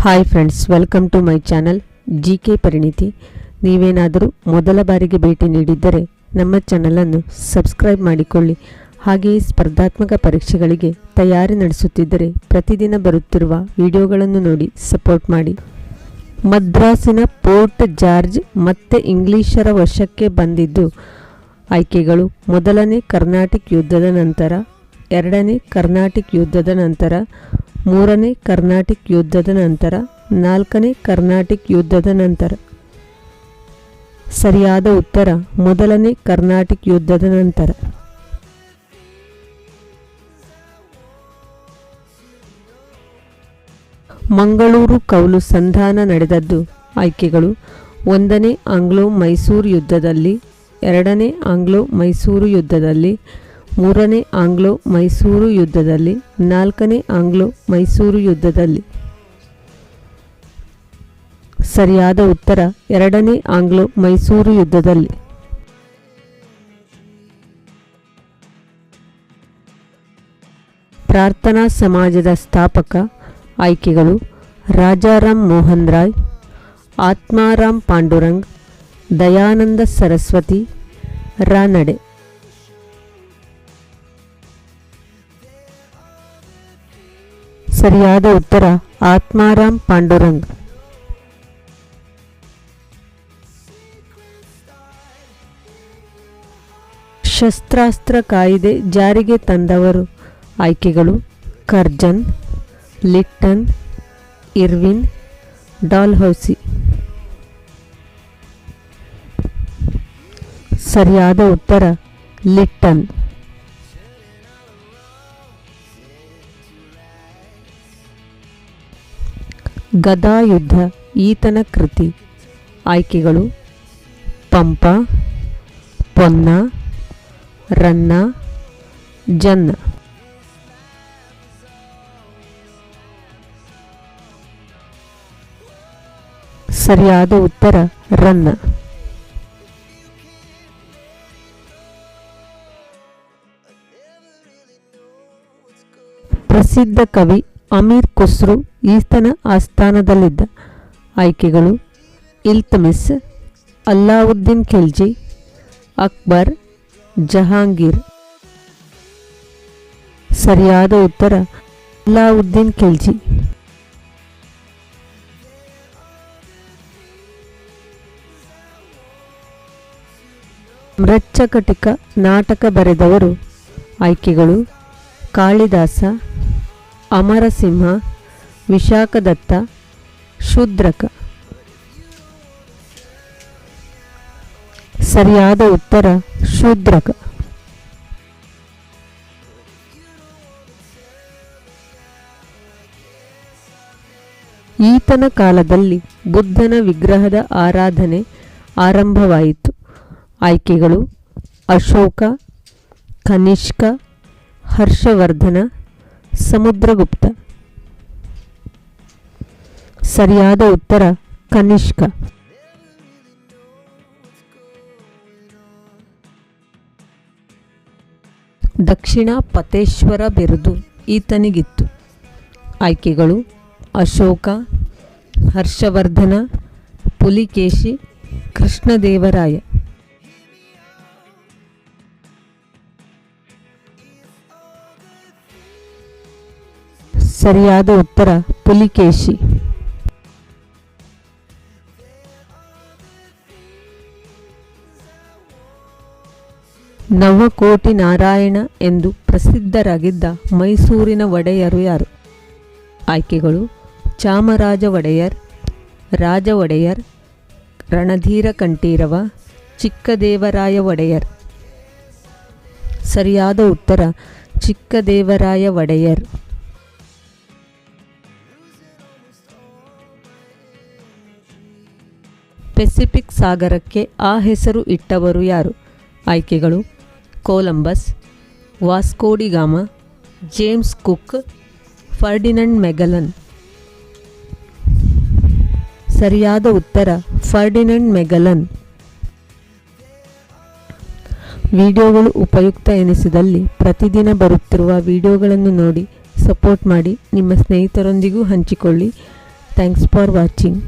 Hi friends, welcome to my channel GK Parinithi. ನೀವೇನಾದರೂ ಮೊದಲ ಬಾರಿಗೆ ಭೇಟಿ ನೀಡಿದ್ದರೆ ನಮ್ಮ ಚಾನಲನ್ನು ಸಬ್ಸ್ಕ್ರೈಬ್ ಮಾಡಿಕೊಳ್ಳಿ. ಹಾಗೆಯೇ ಸ್ಪರ್ಧಾತ್ಮಕ ಪರೀಕ್ಷೆಗಳಿಗೆ ತಯಾರಿ ನಡೆಸುತ್ತಿದ್ದರೆ ಪ್ರತಿದಿನ ಬರುತ್ತಿರುವ ವಿಡಿಯೋಗಳನ್ನು ನೋಡಿ ಸಪೋರ್ಟ್ ಮಾಡಿ. ಮದ್ರಾಸಿನ ಪೋರ್ಟ್ ಜಾರ್ಜ್ ಮತ್ತೆ ಇಂಗ್ಲಿಷರ ವಶಕ್ಕೆ ಬಂದಿದ್ದು. ಆಯ್ಕೆಗಳು: ಮೊದಲನೇ ಕರ್ನಾಟಿಕ್ ಯುದ್ಧದ ನಂತರ, ಎರಡನೇ ಕರ್ನಾಟಿಕ್ ಯುದ್ಧದ ನಂತರ, ಮೂರನೇ ಕರ್ನಾಟಿಕ್ ಯುದ್ಧದ ನಂತರ, ನಾಲ್ಕನೇ ಕರ್ನಾಟಿಕ್ ಯುದ್ಧದ ನಂತರ. ಸರಿಯಾದ ಉತ್ತರ ಮೊದಲನೇ ಕರ್ನಾಟಿಕ್ ಯುದ್ಧದ ನಂತರ. ಮಂಗಳೂರು ಕೌಲು ಸಂಧಾನ ನಡೆದದ್ದು. ಆಯ್ಕೆಗಳು: ಒಂದನೇ ಆಂಗ್ಲೋ ಮೈಸೂರು ಯುದ್ಧದಲ್ಲಿ, ಎರಡನೇ ಆಂಗ್ಲೋ ಮೈಸೂರು ಯುದ್ಧದಲ್ಲಿ, ಮೂರನೇ ಆಂಗ್ಲೋ ಮೈಸೂರು ಯುದ್ಧದಲ್ಲಿ, ನಾಲ್ಕನೇ ಆಂಗ್ಲೋ ಮೈಸೂರು ಯುದ್ಧದಲ್ಲಿ. ಸರಿಯಾದ ಉತ್ತರ ಎರಡನೇ ಆಂಗ್ಲೋ ಮೈಸೂರು ಯುದ್ಧದಲ್ಲಿ. ಪ್ರಾರ್ಥನಾ ಸಮಾಜದ ಸ್ಥಾಪಕ. ಆಯ್ಕೆಗಳು: ರಾಜಾರಾಮ್ ಮೋಹನ್ ರಾಯ್, ಆತ್ಮಾರಾಮ್ ಪಾಂಡುರಂಗ್, ದಯಾನಂದ ಸರಸ್ವತಿ, ರಾನಡೆ. ಸರಿಯಾದ ಉತ್ತರ ಆತ್ಮಾರಾಮ್ ಪಾಂಡುರಂಗ್. ಶಸ್ತ್ರಾಸ್ತ್ರ ಕಾಯ್ದೆ ಜಾರಿಗೆ ತಂದವರು. ಆಯ್ಕೆಗಳು: ಕರ್ಜನ್, ಲಿಟ್ಟನ್, ಇರ್ವಿನ್, ಡಾಲ್ಹೌಸಿ. ಸರಿಯಾದ ಉತ್ತರ ಲಿಟ್ಟನ್. ಗದಾಯುದ್ಧ ಈತನ ಕೃತಿ. ಆಯ್ಕೆಗಳು: ಪಂಪ, ಪೊನ್ನ, ರನ್ನ, ಜನ್ನ. ಸರಿಯಾದ ಉತ್ತರ ರನ್ನ. ಪ್ರಸಿದ್ಧ ಕವಿ ಅಮೀರ್ ಖುಸ್ರು ಈತನ ಆಸ್ಥಾನದಲ್ಲಿದ್ದ. ಆಯ್ಕೆಗಳು: ಇಲ್ತಮಿಸ್, ಅಲ್ಲಾವುದ್ದೀನ್ ಖಿಲ್ಜಿ, ಅಕ್ಬರ್, ಜಹಾಂಗೀರ್. ಸರಿಯಾದ ಉತ್ತರ ಅಲ್ಲಾವುದ್ದೀನ್ ಖಿಲ್ಜಿ. ಮೃಚ್ಛಕಟಿಕ ನಾಟಕ ಬರೆದವರು. ಆಯ್ಕೆಗಳು: ಕಾಳಿದಾಸ, ಅಮರಸಿಂಹ, ವಿಶಾಖದತ್ತ, ಶೂದ್ರಕ. ಸರಿಯಾದ ಉತ್ತರ ಶೂದ್ರಕ. ಈತನ ಕಾಲದಲ್ಲಿ ಬುದ್ಧನ ವಿಗ್ರಹದ ಆರಾಧನೆ ಆರಂಭವಾಯಿತು. ಆಯ್ಕೆಗಳು: ಅಶೋಕ, ಕನಿಷ್ಕ, ಹರ್ಷವರ್ಧನ, ಸಮುದ್ರಗುಪ್ತ. ಸರಿಯಾದ ಉತ್ತರ ಕನಿಷ್ಕ. ದಕ್ಷಿಣ ಪತೇಶ್ವರ ಬಿರುದು ಈತನಿಗಿತ್ತು. ಆಯ್ಕೆಗಳು: ಅಶೋಕ, ಹರ್ಷವರ್ಧನ, ಪುಲಿಕೇಶಿ, ಕೃಷ್ಣದೇವರಾಯ. ಸರಿಯಾದ ಉತ್ತರ ಪುಲಿಕೇಶಿ. ನವಕೋಟಿ ನಾರಾಯಣ ಎಂದು ಪ್ರಸಿದ್ಧರಾಗಿದ್ದ ಮೈಸೂರಿನ ಒಡೆಯರು ಯಾರು? ಆಯ್ಕೆಗಳು: ಚಾಮರಾಜ ಒಡೆಯರ್, ರಾಜ ಒಡೆಯರ್, ರಣಧೀರ ಕಂಠೀರವ, ಚಿಕ್ಕದೇವರಾಯ ಒಡೆಯರ್. ಸರಿಯಾದ ಉತ್ತರ ಚಿಕ್ಕದೇವರಾಯ ಒಡೆಯರ್. ಪೆಸಿಫಿಕ್ ಸಾಗರಕ್ಕೆ ಆ ಹೆಸರು ಇಟ್ಟವರು ಯಾರು? ಆಯ್ಕೆಗಳು: ಕೊಲಂಬಸ್, ವಾಸ್ಕೋಡಿ ಗಾಮ, ಜೇಮ್ಸ್ ಕುಕ್, ಫರ್ಡಿನಂಡ್ ಮೆಗಲನ್. ಸರಿಯಾದ ಉತ್ತರ ಫರ್ಡಿನಂಡ್ ಮೆಗಲನ್. ವಿಡಿಯೋಗಳು ಉಪಯುಕ್ತ ಎನಿಸಿದಲ್ಲಿ ಪ್ರತಿದಿನ ಬರುತ್ತಿರುವ ವಿಡಿಯೋಗಳನ್ನು ನೋಡಿ ಸಪೋರ್ಟ್ ಮಾಡಿ. ನಿಮ್ಮ ಸ್ನೇಹಿತರೊಂದಿಗೂ ಹಂಚಿಕೊಳ್ಳಿ. Thanks for watching.